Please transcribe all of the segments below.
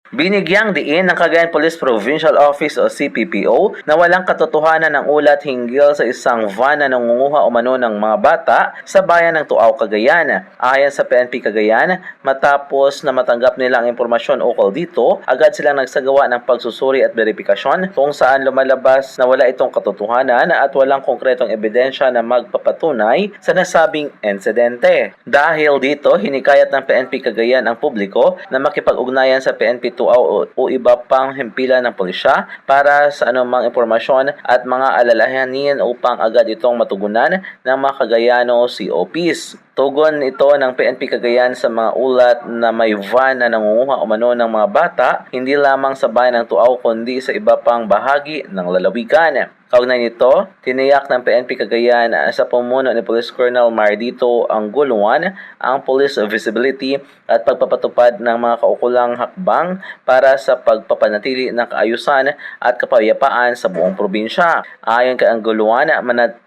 Binigyang diin ng Cagayan Police Provincial Office o CPPO na walang katotohanan ng ulat hinggil sa isang van na nangunguha umano ng mga bata sa bayan ng Tuaw, Cagayan. Ayon sa PNP Cagayan, matapos na matanggap nila ang impormasyon ukol dito, agad silang nagsagawa ng pagsusuri at verifikasyon kung saan lumalabas na wala itong katotohanan at walang konkretong ebidensya na magpapatunay sa nasabing insidente. Dahil dito, hinikayat ng PNP Cagayan ang publiko na makipag-ugnayan sa PNP Tuaw o iba pang himpilan ng pulisya para sa anumang impormasyon at mga alalahanin upang agad itong matugunan ng mga Cagayano COPs. Tugon ito ng PNP Cagayan sa mga ulat na may van na nangunguha umano ng mga bata hindi lamang sa bayan ng Tuaw kundi sa iba pang bahagi ng lalawigan. Kaugnay nito, tiniyak ng PNP Cagayan sa pumuno ni Police Colonel Mardito Angguluan ang police visibility at pagpapatupad ng mga kaukulang hakbang para sa pagpapanatili ng kaayusan at kapayapaan sa buong probinsya. Ayon kay Angguluan,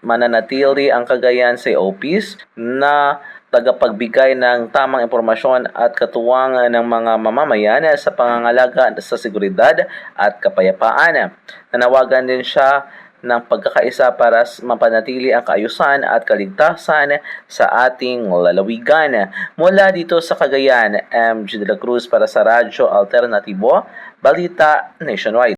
mananatili ang Cagayan COPs na tagapagbigay ng tamang impormasyon at katuwang ng mga mamamayan sa pangangalaga sa seguridad at kapayapaan. Nanawagan din siya ng pagkakaisa para mapanatili ang kaayusan at kaligtasan sa ating lalawigan. Mula dito sa Cagayan, MG de la Cruz para sa Radyo Alternatibo, Balita Nationwide.